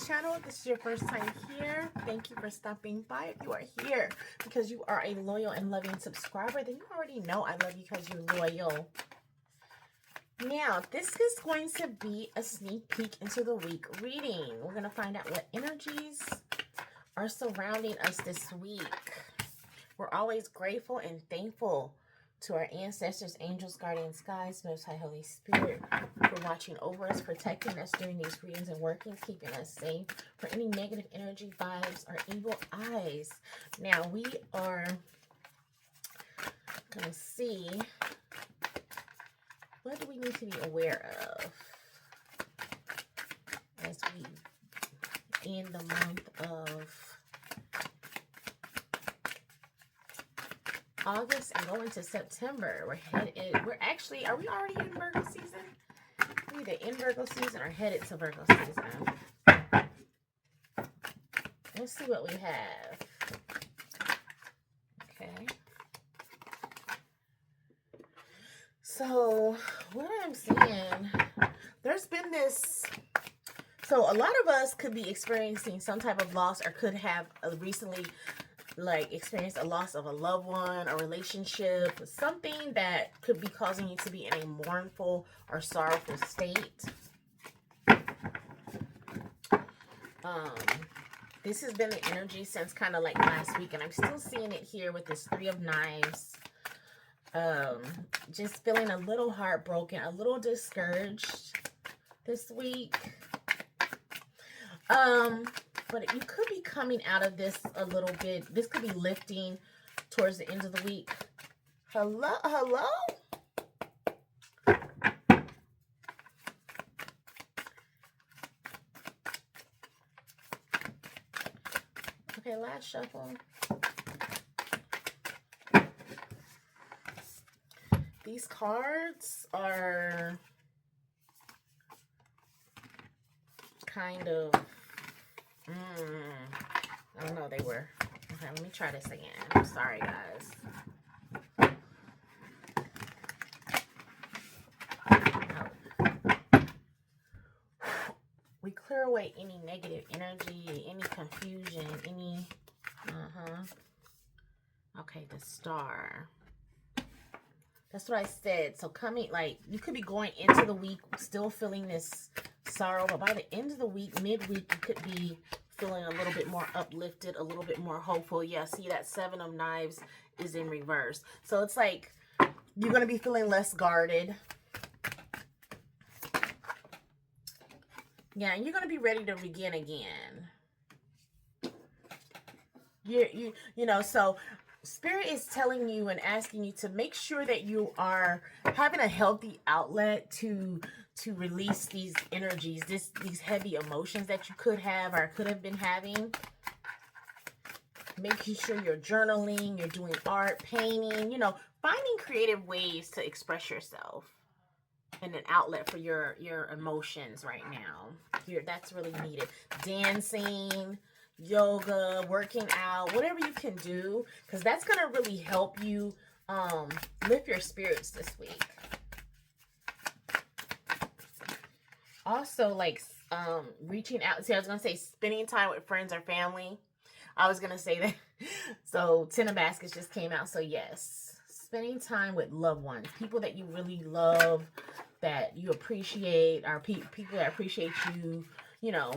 channel. This is your first time here. Thank you for stopping by. If you are here because you are a loyal and loving subscriber, then you already know I love you because you're loyal. Now, this is going to be a sneak peek into the week reading. We're going to find out what energies are surrounding us this week. We're always grateful and thankful to our ancestors, angels, guardians, guides, Most High Holy Spirit, for watching over us, protecting us during these readings and working, keeping us safe for any negative energy, vibes, or evil eyes. Now, we are going to see, what do we need to be aware of as we end the month of August and go into September. We're actually, are we already in Virgo season? We're either in Virgo season or headed to Virgo season. Let's see what we have. Okay. So, what I'm seeing, there's been this, so a lot of us could be experiencing some type of loss or could have recently experienced a loss of a loved one, a relationship, something that could be causing you to be in a mournful or sorrowful state. This has been the energy since kind of like last week, and I'm still seeing it here with this Three of Knives. Just feeling a little heartbroken, a little discouraged this week. But you could be coming out of this a little bit. This could be lifting towards the end of the week. Hello? Hello? Okay, last shuffle. These cards are kind of I don't know, they were. Okay, let me try this again. I'm sorry, guys. We clear away any negative energy, any confusion, any... Okay, the Star. That's what I said. So coming, like, you could be going into the week still feeling this sorrow, but by the end of the week, midweek, you could be feeling a little bit more uplifted, a little bit more hopeful. Yeah, see that Seven of Knives is in reverse. So it's like you're going to be feeling less guarded. Yeah, and you're going to be ready to begin again. You know, so Spirit is telling you and asking you to make sure that you are having a healthy outlet to release these energies, these heavy emotions that you could have or could have been having. Making sure you're journaling, you're doing art, painting, you know, finding creative ways to express yourself and an outlet for your emotions right now. That's really needed. Dancing, yoga, working out, whatever you can do, because that's going to really help you lift your spirits this week. Also, like, reaching out. See, I was going to say spending time with friends or family. I was going to say that. So, Ten of Baskets just came out. So, yes, spending time with loved ones. People that you really love, that you appreciate, or people that appreciate you. You know,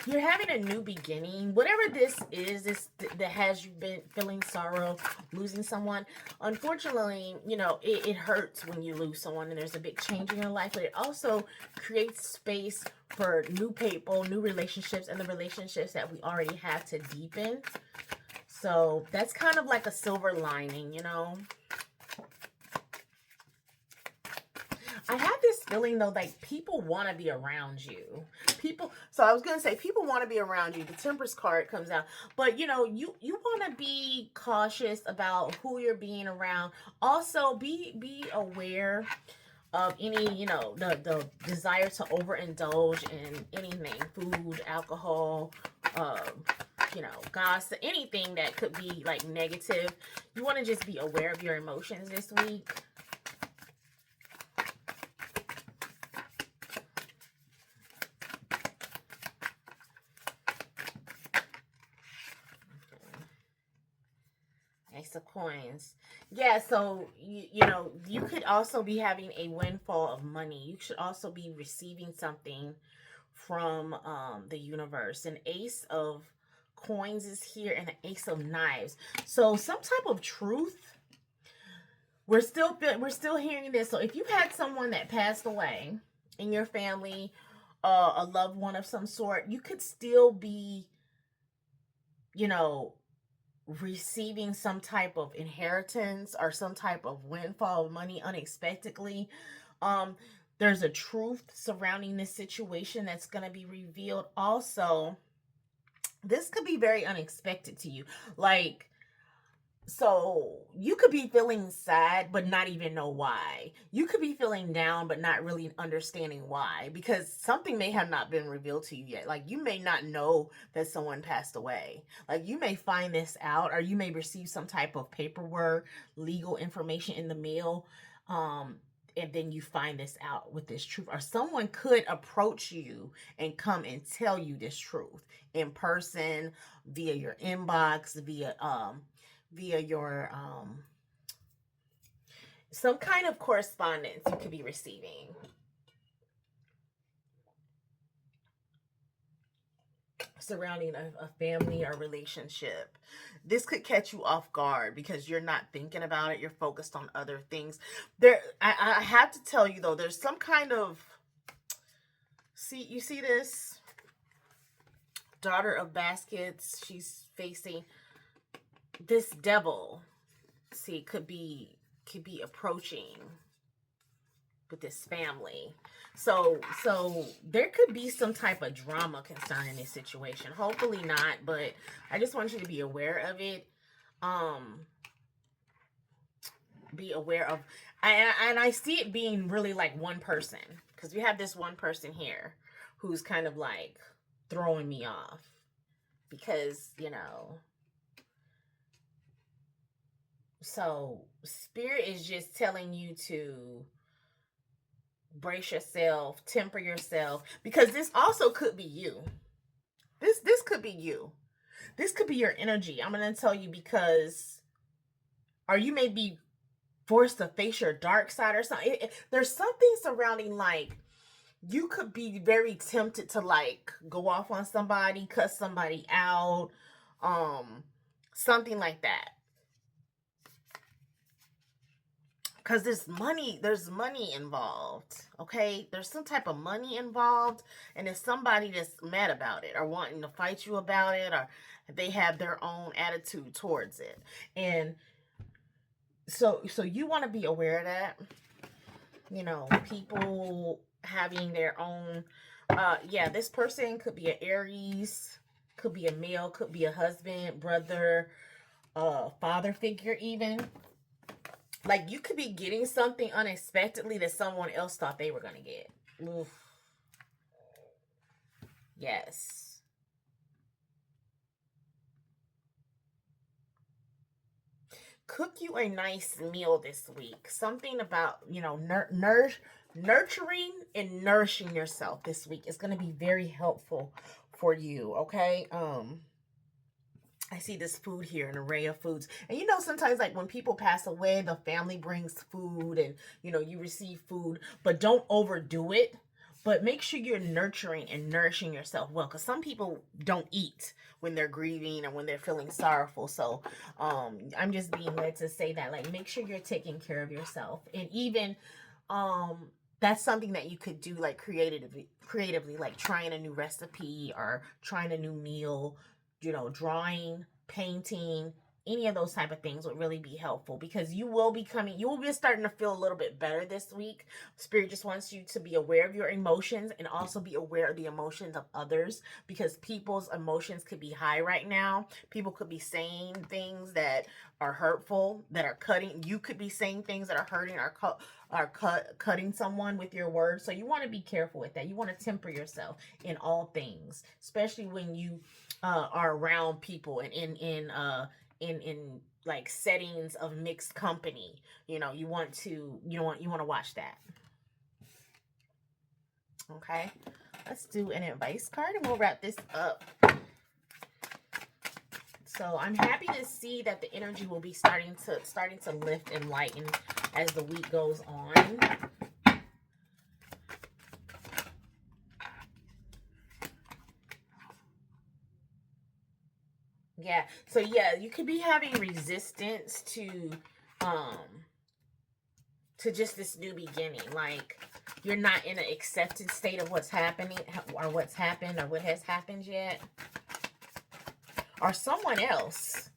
you're having a new beginning. Whatever this is, that has you been feeling sorrow, losing someone. Unfortunately, you know, it hurts when you lose someone and there's a big change in your life. But it also creates space for new people, new relationships, and the relationships that we already have to deepen. So that's kind of like a silver lining, you know. I have this feeling, though, like people want to be around you. So I was going to say, people want to be around you. The Temperance card comes out. But, you know, you want to be cautious about who you're being around. Also, be aware of any, you know, the desire to overindulge in anything. Food, alcohol, you know, gossip, anything that could be, like, negative. You want to just be aware of your emotions this week. Ace of Coins. Yeah, so you know, you could also be having a windfall of money. You should also be receiving something from the universe. An Ace of Coins is here and an Ace of Knives. So some type of truth. We're still hearing this. So if you had someone that passed away in your family, a loved one of some sort, you could still be, you know, receiving some type of inheritance or some type of windfall of money unexpectedly. Um, there's a truth surrounding this situation that's going to be revealed. Also, this could be very unexpected to you. Like, so you could be feeling sad, but not even know why. You could be feeling down, but not really understanding why, because something may have not been revealed to you yet. Like you may not know that someone passed away. Like you may find this out, or you may receive some type of paperwork, legal information in the mail. And then you find this out with this truth, or someone could approach you and come and tell you this truth in person, via your inbox, via your some kind of correspondence you could be receiving. Surrounding a family or relationship. This could catch you off guard because you're not thinking about it. You're focused on other things. I have to tell you though, there's some kind of, you see this Daughter of Baskets. She's facing this devil. See, could be approaching with this family. So there could be some type of drama concerning this situation. Hopefully not, but I just want you to be aware of it. Be aware of, and I see it being really like one person, because we have this one person here who's kind of like throwing me off because, you know. So Spirit is just telling you to brace yourself, temper yourself, because this also could be you. This could be you. This could be your energy. I'm going to tell you, because, or you may be forced to face your dark side or something. There's something surrounding, like, you could be very tempted to like go off on somebody, cuss somebody out, something like that. Because there's money involved, okay? There's some type of money involved, and there's somebody that's mad about it or wanting to fight you about it, or they have their own attitude towards it. And so you want to be aware of that. You know, people having their own, yeah, this person could be an Aries, could be a male, could be a husband, brother, father figure even. Like, you could be getting something unexpectedly that someone else thought they were going to get. Oof. Yes. Cook you a nice meal this week. Something about, you know, nurturing and nourishing yourself this week is going to be very helpful for you, okay? I see this food here, an array of foods. And you know, sometimes like when people pass away, the family brings food and, you know, you receive food, but don't overdo it. But make sure you're nurturing and nourishing yourself well, because some people don't eat when they're grieving and when they're feeling sorrowful. So I'm just being led to say that, like, make sure you're taking care of yourself. And even that's something that you could do, like creatively, like trying a new recipe or trying a new meal, you know, drawing, painting, any of those type of things would really be helpful, because you will be starting to feel a little bit better this week. Spirit just wants you to be aware of your emotions and also be aware of the emotions of others, because people's emotions could be high right now. People could be saying things that are hurtful, that are cutting. You could be saying things that are hurting or cutting someone with your words. So you want to be careful with that. You want to temper yourself in all things, especially when you are around people and in like settings of mixed company. You know, you want to watch that. Okay, let's do an advice card and we'll wrap this up. Let's So I'm happy to see that the energy will be starting to lift and lighten as the week goes on. Yeah. So yeah, you could be having resistance to just this new beginning. Like you're not in an accepted state of what's happening or what's happened or what has happened yet. Or someone else.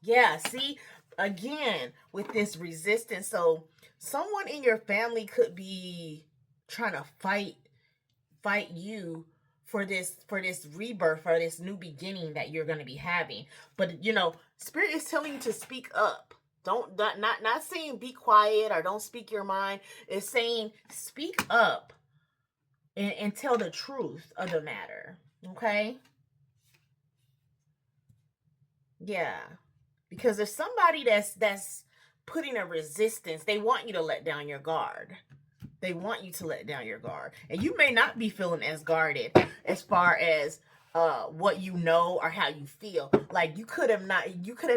Yeah, see, again, with this resistance. So someone in your family could be trying to fight you for this rebirth, for this new beginning that you're going to be having. But you know, spirit is telling you to speak up. Don't not saying be quiet or don't speak your mind. It's saying speak up and tell the truth of the matter. Okay? Yeah. Because if somebody that's putting a resistance, they want you to let down your guard. They want you to let down your guard. And you may not be feeling as guarded as far as what you know or how you feel. Like you could have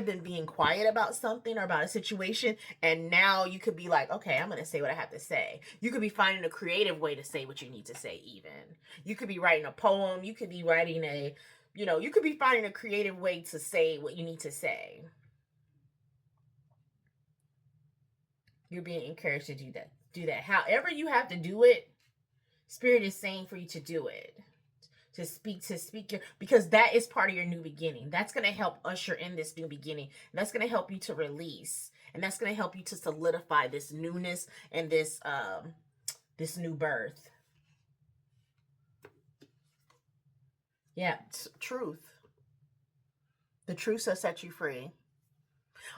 been being quiet about something or about a situation, and now you could be like, okay, I'm gonna say what I have to say. You could be finding a creative way to say what you need to say. Even you could be writing a poem, you could be writing you could be finding a creative way to say what you need to say. You're being encouraged to do that. Do that. However you have to do it, spirit is saying for you to do it. To speak your, because that is part of your new beginning. That's going to help usher in this new beginning. That's going to help you to release, and that's going to help you to solidify this newness and this new birth. Yeah, truth. The truth shall set you free.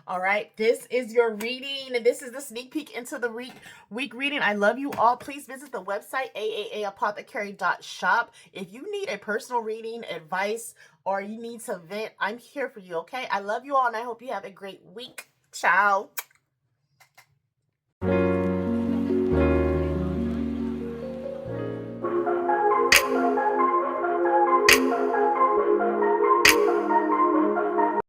All right, this is your reading, and this is the sneak peek into the week reading. I love you all. Please visit the website, aaapothecary.shop. If you need a personal reading, advice, or you need to vent, I'm here for you, okay? I love you all, and I hope you have a great week. Ciao.